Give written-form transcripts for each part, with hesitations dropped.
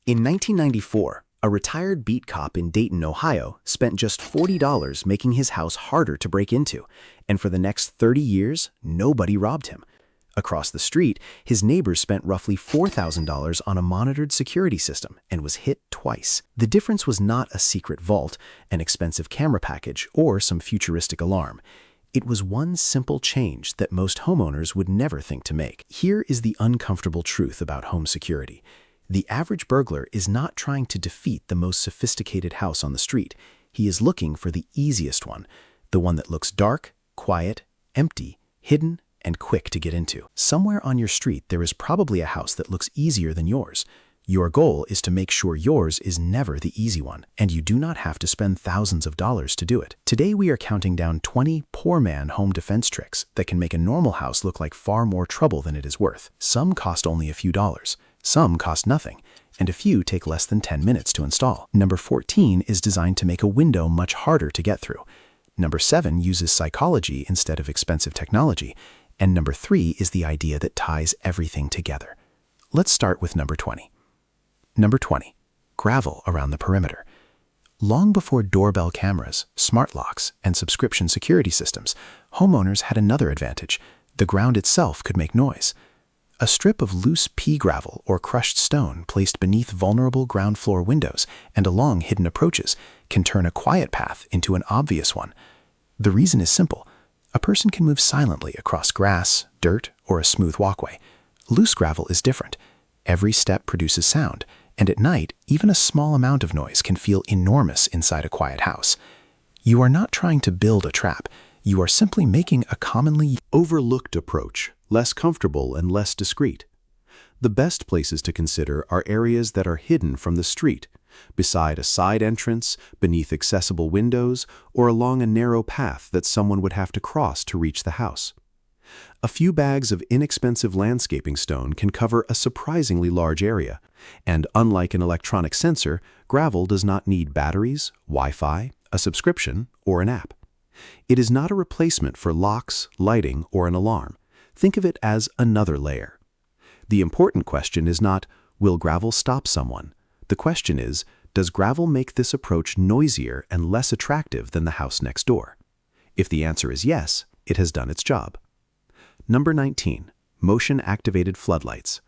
In 1994, a retired beat cop in Dayton, Ohio, spent just $40 making his house harder to break into, and for the next 30 years, nobody robbed him. Across the street, his neighbors spent roughly $4,000 on a monitored security system and was hit twice. The difference was not a secret vault, an expensive camera package, or some futuristic alarm. It was one simple change that most homeowners would never think to make. Here is the uncomfortable truth about home security. The average burglar is not trying to defeat the most sophisticated house on the street. He is looking for the easiest one, the one that looks dark, quiet, empty, hidden, and quick to get into. Somewhere on your street, there is probably a house that looks easier than yours. Your goal is to make sure yours is never the easy one, and you do not have to spend thousands of dollars to do it. Today, we are counting down 20 poor man home defense tricks that can make a normal house look like far more trouble than it is worth. Some cost only a few dollars, some cost nothing, and a few take less than 10 minutes to install. Number 14 is designed to make a window much harder to get through. Number 7 uses psychology instead of expensive technology. And number 3 is the idea that ties everything together. Let's start with number 20. Number 20, gravel around the perimeter. Long before doorbell cameras, smart locks, and subscription security systems, homeowners had another advantage. The ground itself could make noise. A strip of loose pea gravel or crushed stone placed beneath vulnerable ground floor windows and along hidden approaches can turn a quiet path into an obvious one. The reason is simple. A person can move silently across grass, dirt, or a smooth walkway. Loose gravel is different. Every step produces sound, and at night, even a small amount of noise can feel enormous inside a quiet house. You are not trying to build a trap. You are simply making a commonly overlooked approach, less comfortable and less discreet. The best places to consider are areas that are hidden from the street, beside a side entrance, beneath accessible windows, or along a narrow path that someone would have to cross to reach the house. A few bags of inexpensive landscaping stone can cover a surprisingly large area, and unlike an electronic sensor, gravel does not need batteries, Wi-Fi, a subscription, or an app. It is not a replacement for locks, lighting, or an alarm. Think of it as another layer. The important question is not, will gravel stop someone? The question is, does gravel make this approach noisier and less attractive than the house next door? If the answer is yes, it has done its job. Number 19, motion-activated floodlights.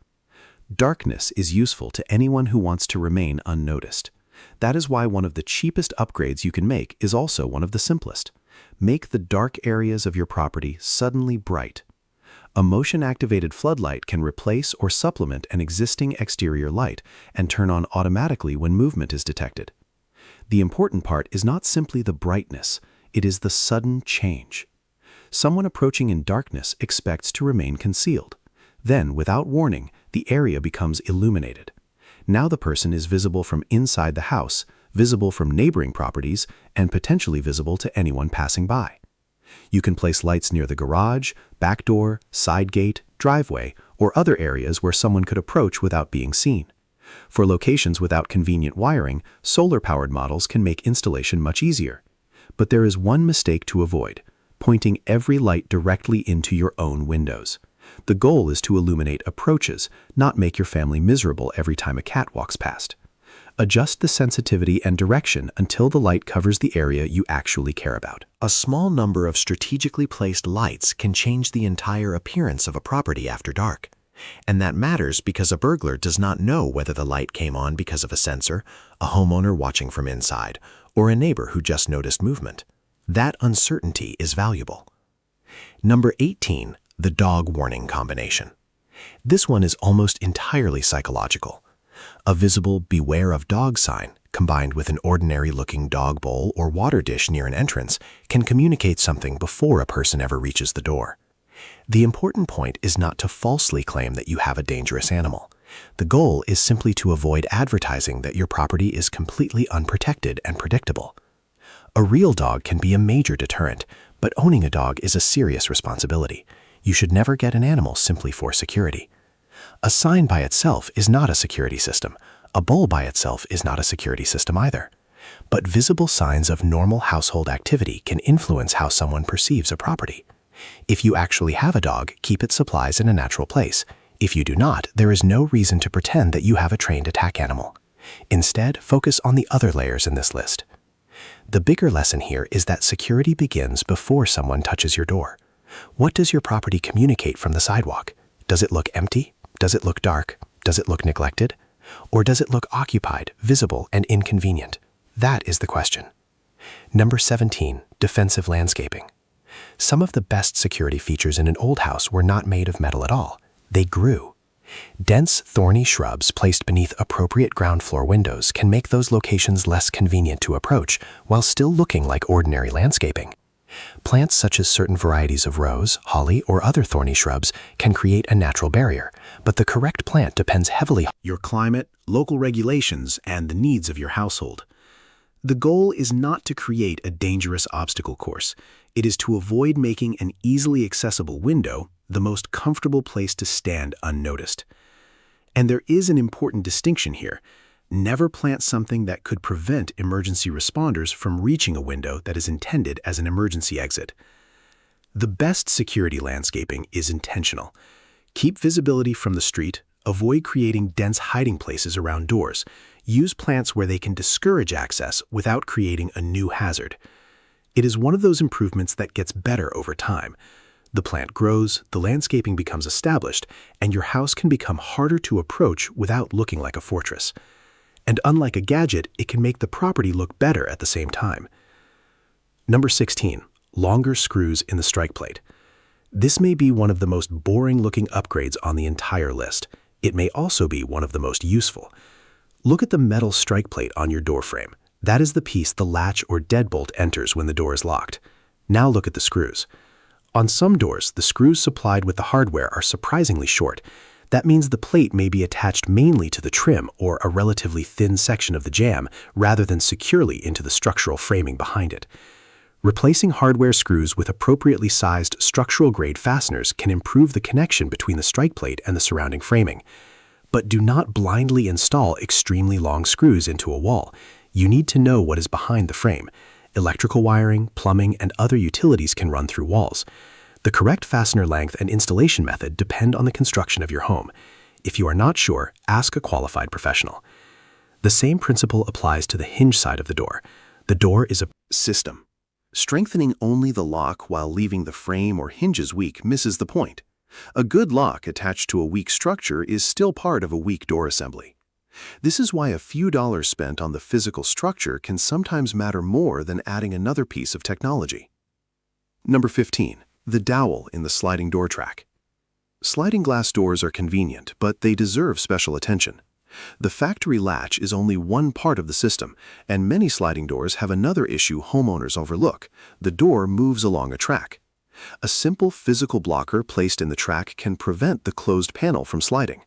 Darkness is useful to anyone who wants to remain unnoticed. That is why one of the cheapest upgrades you can make is also one of the simplest. Make the dark areas of your property suddenly bright. A motion-activated floodlight can replace or supplement an existing exterior light and turn on automatically when movement is detected. The important part is not simply the brightness, it is the sudden change. Someone approaching in darkness expects to remain concealed. Then, without warning, the area becomes illuminated. Now the person is visible from inside the house, visible from neighboring properties, and potentially visible to anyone passing by. You can place lights near the garage, back door, side gate, driveway, or other areas where someone could approach without being seen. For locations without convenient wiring, solar-powered models can make installation much easier. But there is one mistake to avoid: pointing every light directly into your own windows. The goal is to illuminate approaches, not make your family miserable every time a cat walks past. Adjust the sensitivity and direction until the light covers the area you actually care about. A small number of strategically placed lights can change the entire appearance of a property after dark. And that matters because a burglar does not know whether the light came on because of a sensor, a homeowner watching from inside, or a neighbor who just noticed movement. That uncertainty is valuable. Number 18, the dog warning combination. This one is almost entirely psychological. A visible "beware of dog" sign, combined with an ordinary-looking dog bowl or water dish near an entrance, can communicate something before a person ever reaches the door. The important point is not to falsely claim that you have a dangerous animal. The goal is simply to avoid advertising that your property is completely unprotected and predictable. A real dog can be a major deterrent, but owning a dog is a serious responsibility. You should never get an animal simply for security. A sign by itself is not a security system. A bowl by itself is not a security system either. But visible signs of normal household activity can influence how someone perceives a property. If you actually have a dog, keep its supplies in a natural place. If you do not, there is no reason to pretend that you have a trained attack animal. Instead, focus on the other layers in this list. The bigger lesson here is that security begins before someone touches your door. What does your property communicate from the sidewalk? Does it look empty? Does it look dark? Does it look neglected? Or does it look occupied, visible, and inconvenient? That is the question. Number 17, defensive landscaping. Some of the best security features in an old house were not made of metal at all. They grew. Dense, thorny shrubs placed beneath appropriate ground floor windows can make those locations less convenient to approach while still looking like ordinary landscaping. Plants such as certain varieties of rose, holly, or other thorny shrubs can create a natural barrier, but the correct plant depends heavily on your climate, local regulations, and the needs of your household. The goal is not to create a dangerous obstacle course. It is to avoid making an easily accessible window the most comfortable place to stand unnoticed. And there is an important distinction here. Never plant something that could prevent emergency responders from reaching a window that is intended as an emergency exit. The best security landscaping is intentional. Keep visibility from the street, avoid creating dense hiding places around doors, use plants where they can discourage access without creating a new hazard. It is one of those improvements that gets better over time. The plant grows, the landscaping becomes established, and your house can become harder to approach without looking like a fortress. And unlike a gadget, it can make the property look better at the same time. Number 16, longer screws in the strike plate. This may be one of the most boring-looking upgrades on the entire list. It may also be one of the most useful. Look at the metal strike plate on your door frame. That is the piece the latch or deadbolt enters when the door is locked. Now look at the screws. On some doors, the screws supplied with the hardware are surprisingly short. That means the plate may be attached mainly to the trim or a relatively thin section of the jamb rather than securely into the structural framing behind it. Replacing hardware screws with appropriately sized structural-grade fasteners can improve the connection between the strike plate and the surrounding framing. But do not blindly install extremely long screws into a wall. You need to know what is behind the frame. Electrical wiring, plumbing, and other utilities can run through walls. The correct fastener length and installation method depend on the construction of your home. If you are not sure, ask a qualified professional. The same principle applies to the hinge side of the door. The door is a System. Strengthening only the lock while leaving the frame or hinges weak misses the point. A good lock attached to a weak structure is still part of a weak door assembly. This is why a few dollars spent on the physical structure can sometimes matter more than adding another piece of technology. Number 15. The dowel in the sliding door track. Sliding glass doors are convenient, but they deserve special attention. The factory latch is only one part of the system, and many sliding doors have another issue homeowners overlook. The door moves along a track. A simple physical blocker placed in the track can prevent the closed panel from sliding.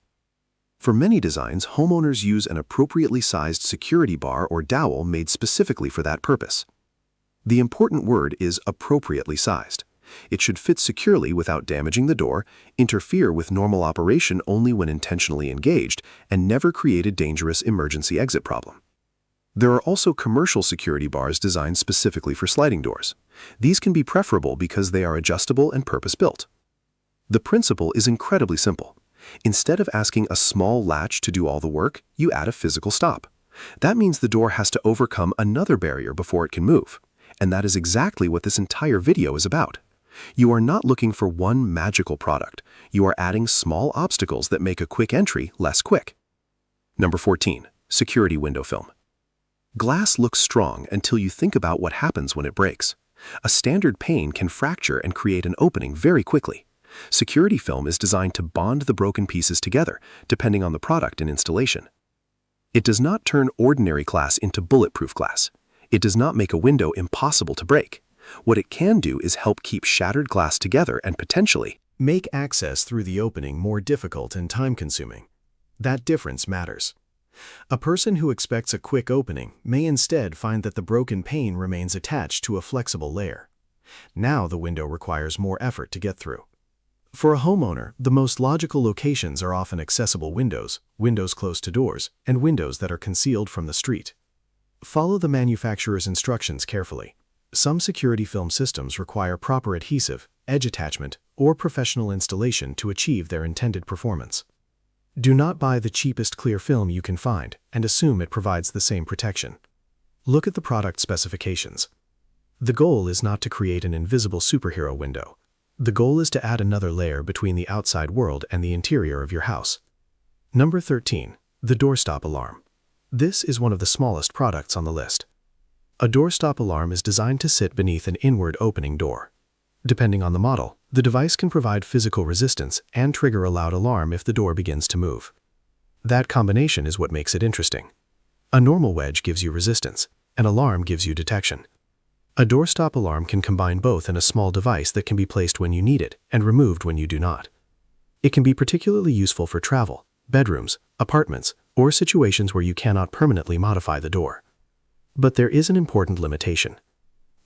For many designs, homeowners use an appropriately sized security bar or dowel made specifically for that purpose. The important word is appropriately sized. It should fit securely without damaging the door, interfere with normal operation only when intentionally engaged, and never create a dangerous emergency exit problem. There are also commercial security bars designed specifically for sliding doors. These can be preferable because they are adjustable and purpose-built. The principle is incredibly simple. Instead of asking a small latch to do all the work, you add a physical stop. That means the door has to overcome another barrier before it can move. And that is exactly what this entire video is about. You are not looking for one magical product. You are adding small obstacles that make a quick entry less quick. Number 14. Security window film. Glass looks strong until you think about what happens when it breaks. A standard pane can fracture and create an opening very quickly. Security film is designed to bond the broken pieces together, depending on the product and installation. It does not turn ordinary glass into bulletproof glass. It does not make a window impossible to break. What it can do is help keep shattered glass together and potentially make access through the opening more difficult and time-consuming. That difference matters. A person who expects a quick opening may instead find that the broken pane remains attached to a flexible layer. Now the window requires more effort to get through. For a homeowner, the most logical locations are often accessible windows, windows close to doors, and windows that are concealed from the street. Follow the manufacturer's instructions carefully. Some security film systems require proper adhesive, edge attachment, or professional installation to achieve their intended performance. Do not buy the cheapest clear film you can find and assume it provides the same protection. Look at the product specifications. The goal is not to create an invisible superhero window. The goal is to add another layer between the outside world and the interior of your house. Number 13. The doorstop alarm. This is one of the smallest products on the list. A doorstop alarm is designed to sit beneath an inward opening door. Depending on the model, the device can provide physical resistance and trigger a loud alarm if the door begins to move. That combination is what makes it interesting. A normal wedge gives you resistance. An alarm gives you detection. A doorstop alarm can combine both in a small device that can be placed when you need it and removed when you do not. It can be particularly useful for travel, bedrooms, apartments, or situations where you cannot permanently modify the door. But there is an important limitation.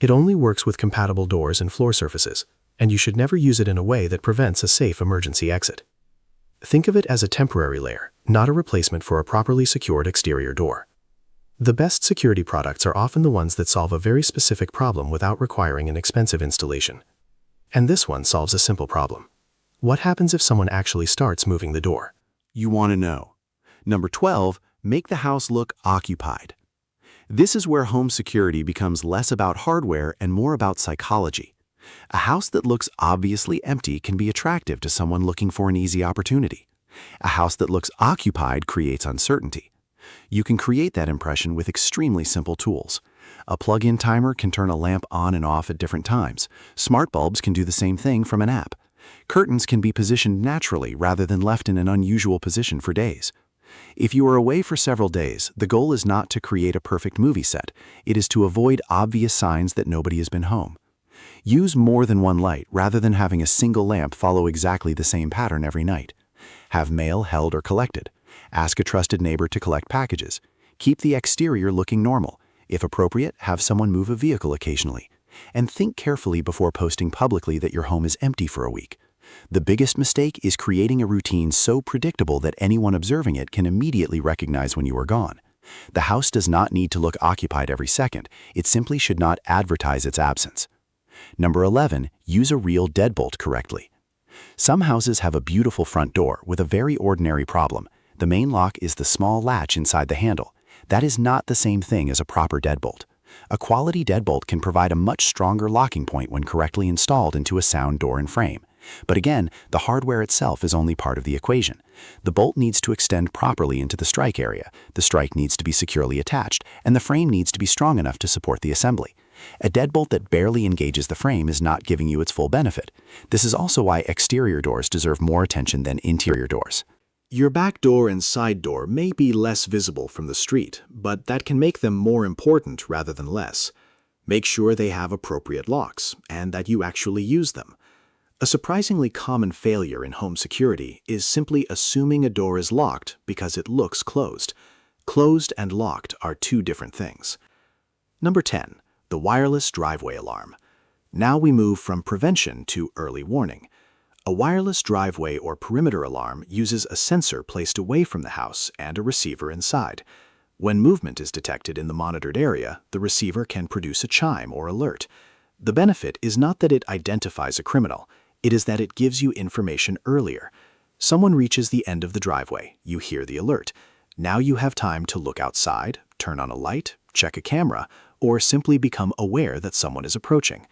It only works with compatible doors and floor surfaces, and you should never use it in a way that prevents a safe emergency exit. Think of it as a temporary layer, not a replacement for a properly secured exterior door. The best security products are often the ones that solve a very specific problem without requiring an expensive installation. And this one solves a simple problem. What happens if someone actually starts moving the door? You want to know. Number 12, make the house look occupied. This is where home security becomes less about hardware and more about psychology. A house that looks obviously empty can be attractive to someone looking for an easy opportunity. A house that looks occupied creates uncertainty. You can create that impression with extremely simple tools. A plug-in timer can turn a lamp on and off at different times. Smart bulbs can do the same thing from an app. Curtains can be positioned naturally rather than left in an unusual position for days. If you are away for several days, the goal is not to create a perfect movie set. It is to avoid obvious signs that nobody has been home. Use more than one light rather than having a single lamp follow exactly the same pattern every night. Have mail held or collected. Ask a trusted neighbor to collect packages. Keep the exterior looking normal. If appropriate, have someone move a vehicle occasionally. And think carefully before posting publicly that your home is empty for a week. The biggest mistake is creating a routine so predictable that anyone observing it can immediately recognize when you are gone. The house does not need to look occupied every second. It simply should not advertise its absence. Number 11, use a real deadbolt correctly. Some houses have a beautiful front door with a very ordinary problem. The main lock is the small latch inside the handle. That is not the same thing as a proper deadbolt. A quality deadbolt can provide a much stronger locking point when correctly installed into a sound door and frame. But again, the hardware itself is only part of the equation. The bolt needs to extend properly into the strike area, the strike needs to be securely attached, and the frame needs to be strong enough to support the assembly. A deadbolt that barely engages the frame is not giving you its full benefit. This is also why exterior doors deserve more attention than interior doors. Your back door and side door may be less visible from the street, but that can make them more important rather than less. Make sure they have appropriate locks, and that you actually use them. A surprisingly common failure in home security is simply assuming a door is locked because it looks closed. Closed and locked are two different things. Number 10, the wireless driveway alarm. Now we move from prevention to early warning. A wireless driveway or perimeter alarm uses a sensor placed away from the house and a receiver inside. When movement is detected in the monitored area, the receiver can produce a chime or alert. The benefit is not that it identifies a criminal, it is that it gives you information earlier. Someone reaches the end of the driveway, you hear the alert. Now you have time to look outside, turn on a light, check a camera, or simply become aware that someone is approaching.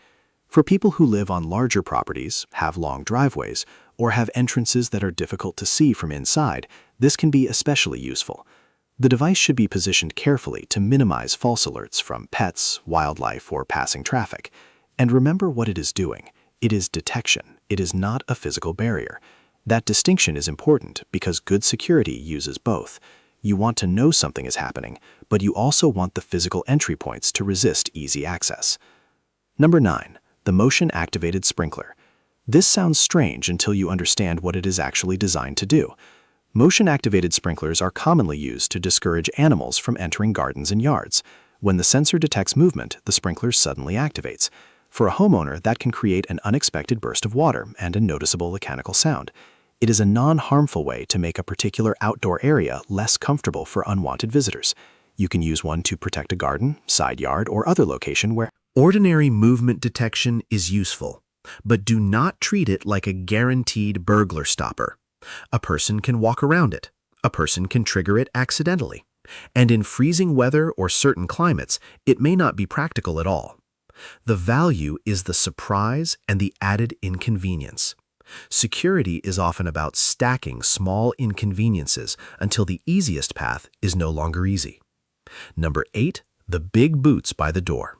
For people who live on larger properties, have long driveways, or have entrances that are difficult to see from inside, this can be especially useful. The device should be positioned carefully to minimize false alerts from pets, wildlife, or passing traffic. And remember what it is doing. It is detection. It is not a physical barrier. That distinction is important because good security uses both. You want to know something is happening, but you also want the physical entry points to resist easy access. Number 9. The motion-activated sprinkler. This sounds strange until you understand what it is actually designed to do. Motion-activated sprinklers are commonly used to discourage animals from entering gardens and yards. When the sensor detects movement, the sprinkler suddenly activates. For a homeowner, that can create an unexpected burst of water and a noticeable mechanical sound. It is a non-harmful way to make a particular outdoor area less comfortable for unwanted visitors. You can use one to protect a garden, side yard, or other location where Ordinary movement detection is useful, but do not treat it like a guaranteed burglar stopper. A person can walk around it. A person can trigger it accidentally. And in freezing weather or certain climates, it may not be practical at all. The value is the surprise and the added inconvenience. Security is often about stacking small inconveniences until the easiest path is no longer easy. Number 8, the big boots by the door.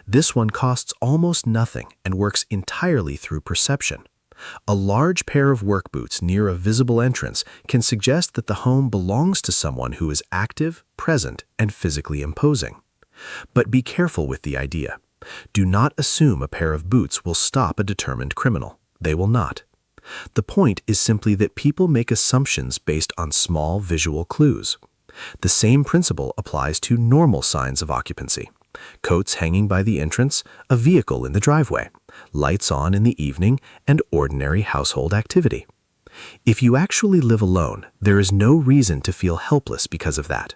This one costs almost nothing and works entirely through perception. A large pair of work boots near a visible entrance can suggest that the home belongs to someone who is active, present, and physically imposing. But be careful with the idea. Do not assume a pair of boots will stop a determined criminal. They will not. The point is simply that people make assumptions based on small visual clues. The same principle applies to normal signs of occupancy. Coats hanging by the entrance, a vehicle in the driveway, lights on in the evening, and ordinary household activity. If you actually live alone, there is no reason to feel helpless because of that.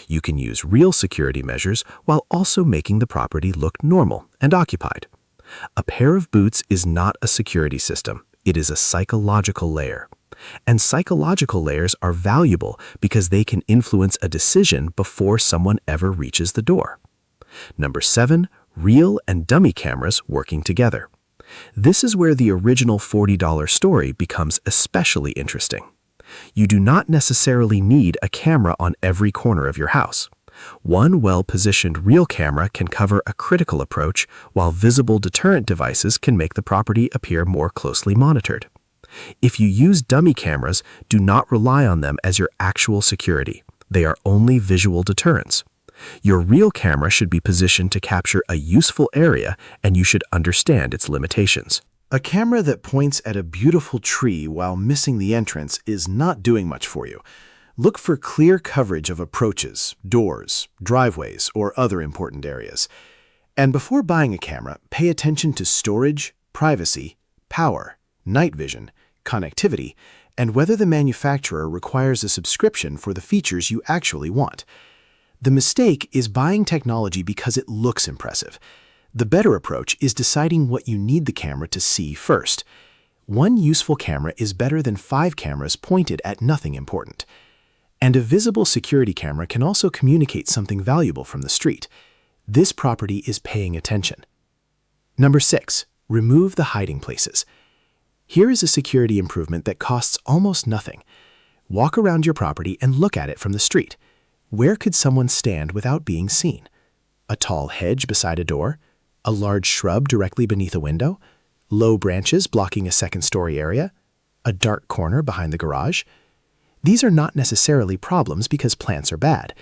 You can use real security measures while also making the property look normal and occupied. A pair of boots is not a security system. It is a psychological layer. And psychological layers are valuable because they can influence a decision before someone ever reaches the door. Number 7, real and dummy cameras working together. This is where the original $40 story becomes especially interesting. You do not necessarily need a camera on every corner of your house. One well-positioned real camera can cover a critical approach, while visible deterrent devices can make the property appear more closely monitored. If you use dummy cameras, do not rely on them as your actual security. They are only visual deterrents. Your real camera should be positioned to capture a useful area, and you should understand its limitations. A camera that points at a beautiful tree while missing the entrance is not doing much for you. Look for clear coverage of approaches, doors, driveways, or other important areas. And before buying a camera, pay attention to storage, privacy, power, night vision, connectivity, and whether the manufacturer requires a subscription for the features you actually want. The mistake is buying technology because it looks impressive. The better approach is deciding what you need the camera to see first. One useful camera is better than 5 cameras pointed at nothing important. And a visible security camera can also communicate something valuable from the street. This property is paying attention. Number 6, remove the hiding places. Here is a security improvement that costs almost nothing. Walk around your property and look at it from the street. Where could someone stand without being seen? A tall hedge beside a door? A large shrub directly beneath a window? Low branches blocking a second-story area? A dark corner behind the garage? These are not necessarily problems because plants are bad.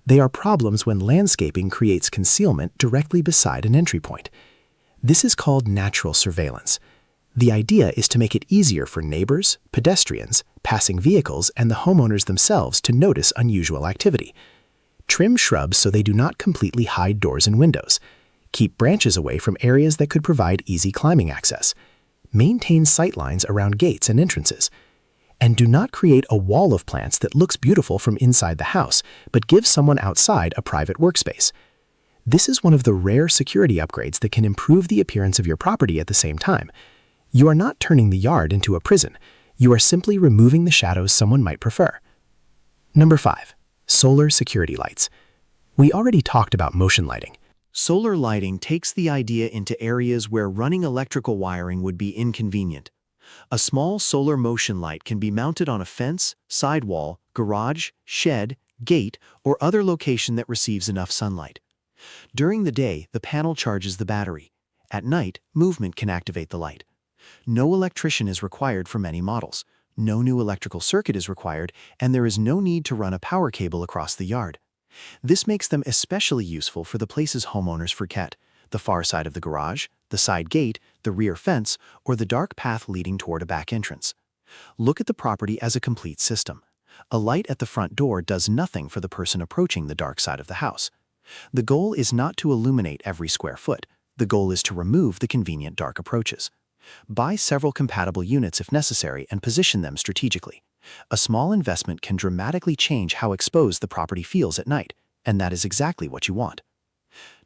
They are problems when landscaping creates concealment directly beside an entry point. This is called natural surveillance. The idea is to make it easier for neighbors, pedestrians, passing vehicles, and the homeowners themselves to notice unusual activity. Trim shrubs so they do not completely hide doors and windows. Keep branches away from areas that could provide easy climbing access. Maintain sightlines around gates and entrances. And do not create a wall of plants that looks beautiful from inside the house, but gives someone outside a private workspace. This is one of the rare security upgrades that can improve the appearance of your property at the same time. You are not turning the yard into a prison. You are simply removing the shadows someone might prefer. Number 5, solar security lights. We already talked about motion lighting. Solar lighting takes the idea into areas where running electrical wiring would be inconvenient. A small solar motion light can be mounted on a fence, sidewall, garage, shed, gate, or other location that receives enough sunlight. During the day, the panel charges the battery. At night, movement can activate the light. No electrician is required for many models. No new electrical circuit is required, and there is no need to run a power cable across the yard. This makes them especially useful for the places homeowners forget: the far side of the garage, the side gate, the rear fence, or the dark path leading toward a back entrance. Look at the property as a complete system. A light at the front door does nothing for the person approaching the dark side of the house. The goal is not to illuminate every square foot. The goal is to remove the convenient dark approaches. Buy several compatible units if necessary and position them strategically. A small investment can dramatically change how exposed the property feels at night, and that is exactly what you want.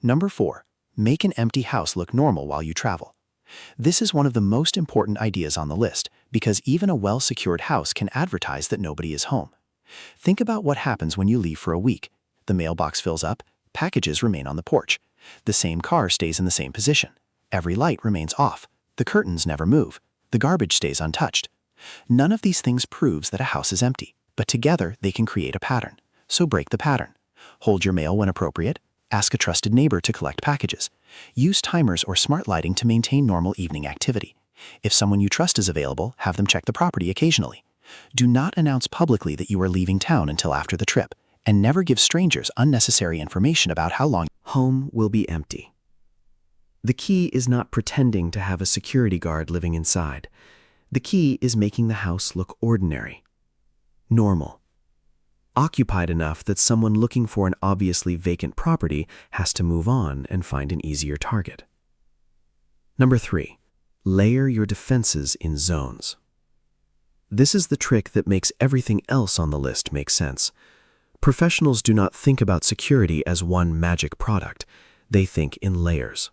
Number 4, make an empty house look normal while you travel. This is one of the most important ideas on the list because even a well-secured house can advertise that nobody is home. Think about what happens when you leave for a week. The mailbox fills up, packages remain on the porch. The same car stays in the same position. Every light remains off. The curtains never move. The garbage stays untouched. None of these things proves that a house is empty, but together they can create a pattern. So break the pattern. Hold your mail when appropriate. Ask a trusted neighbor to collect packages. Use timers or smart lighting to maintain normal evening activity. If someone you trust is available, have them check the property occasionally. Do not announce publicly that you are leaving town until after the trip, and never give strangers unnecessary information about how long Home will be empty. The key is not pretending to have a security guard living inside. The key is making the house look ordinary, normal, occupied enough that someone looking for an obviously vacant property has to move on and find an easier target. Number 3, layer your defenses in zones. This is the trick that makes everything else on the list make sense. Professionals do not think about security as one magic product. They think in layers.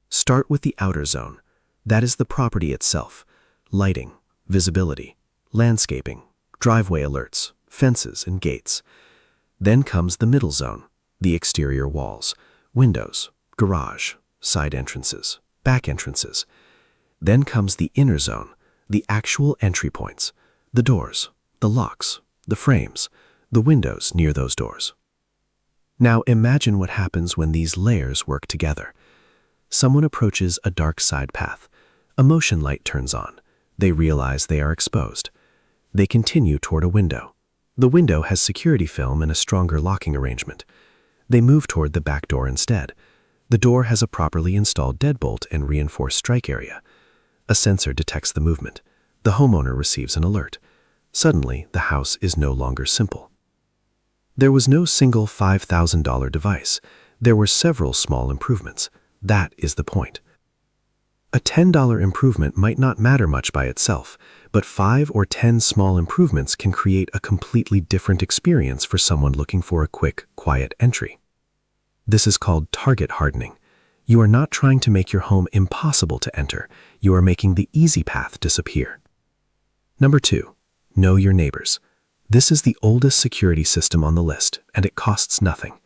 Start with the outer zone. That is the property itself. Lighting, visibility, landscaping, driveway alerts, fences, and gates. Then comes the middle zone, the exterior walls, windows, garage, side entrances, back entrances. Then comes the inner zone, the actual entry points, the doors, the locks, the frames, the windows near those doors. Now imagine what happens when these layers work together. Someone approaches a dark side path. A motion light turns on. They realize they are exposed. They continue toward a window. The window has security film and a stronger locking arrangement. They move toward the back door instead. The door has a properly installed deadbolt and reinforced strike area. A sensor detects the movement. The homeowner receives an alert. Suddenly, the house is no longer simple. There was no single $5,000 device. There were several small improvements. That is the point. A $10 improvement might not matter much by itself, but 5 or 10 small improvements can create a completely different experience for someone looking for a quick, quiet entry. This is called target hardening. You are not trying to make your home impossible to enter. You are making the easy path disappear. Number 2, know your neighbors. This is the oldest security system on the list, and it costs nothing.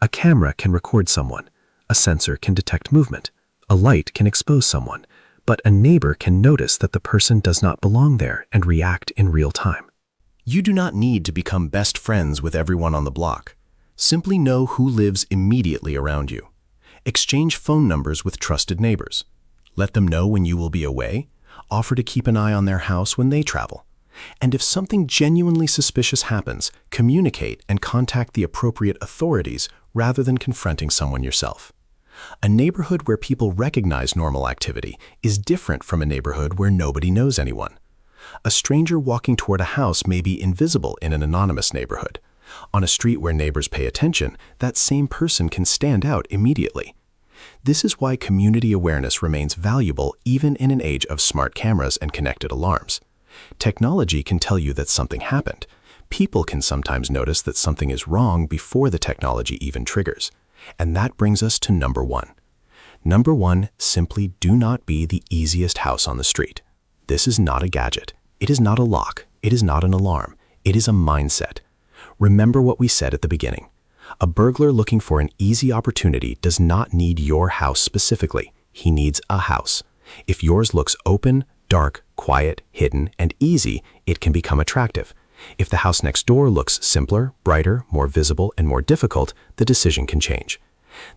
A camera can record someone. A sensor can detect movement. A light can expose someone, but a neighbor can notice that the person does not belong there and react in real time. You do not need to become best friends with everyone on the block. Simply know who lives immediately around you. Exchange phone numbers with trusted neighbors. Let them know when you will be away. Offer to keep an eye on their house when they travel. And if something genuinely suspicious happens, communicate and contact the appropriate authorities rather than confronting someone yourself. A neighborhood where people recognize normal activity is different from a neighborhood where nobody knows anyone. A stranger walking toward a house may be invisible in an anonymous neighborhood. On a street where neighbors pay attention, that same person can stand out immediately. This is why community awareness remains valuable even in an age of smart cameras and connected alarms. Technology can tell you that something happened. People can sometimes notice that something is wrong before the technology even triggers. And that brings us to number 1. Number 1, simply do not be the easiest house on the street. This is not a gadget. It is not a lock. It is not an alarm. It is a mindset. Remember what we said at the beginning. A burglar looking for an easy opportunity does not need your house specifically. He needs a house. If yours looks open, dark, quiet, hidden, and easy, it can become attractive. If the house next door looks simpler, brighter, more visible, and more difficult, the decision can change.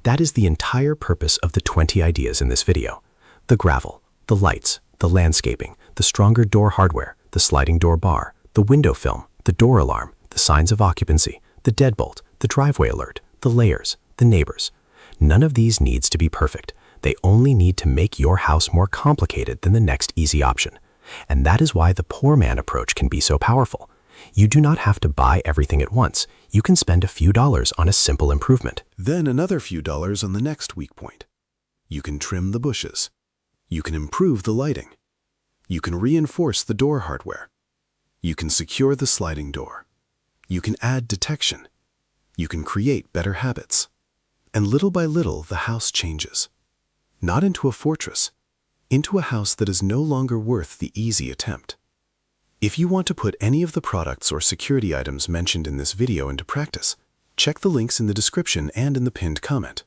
That is the entire purpose of the 20 ideas in this video. The gravel, the lights, the landscaping, the stronger door hardware, the sliding door bar, the window film, the door alarm, the signs of occupancy, the deadbolt, the driveway alert, the layers, the neighbors. None of these needs to be perfect. They only need to make your house more complicated than the next easy option. And that is why the poor man approach can be so powerful. You do not have to buy everything at once. You can spend a few dollars on a simple improvement. Then another few dollars on the next weak point. You can trim the bushes. You can improve the lighting. You can reinforce the door hardware. You can secure the sliding door. You can add detection. You can create better habits. And little by little, the house changes. Not into a fortress, into a house that is no longer worth the easy attempt. If you want to put any of the products or security items mentioned in this video into practice, check the links in the description and in the pinned comment.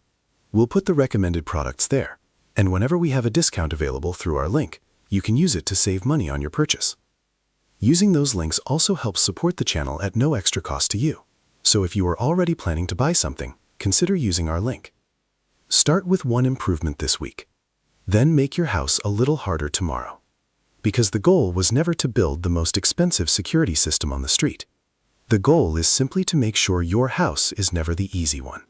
We'll put the recommended products there, and whenever we have a discount available through our link, you can use it to save money on your purchase. Using those links also helps support the channel at no extra cost to you. So if you are already planning to buy something, consider using our link. Start with one improvement this week. Then make your house a little harder tomorrow. Because the goal was never to build the most expensive security system on the street. The goal is simply to make sure your house is never the easy one.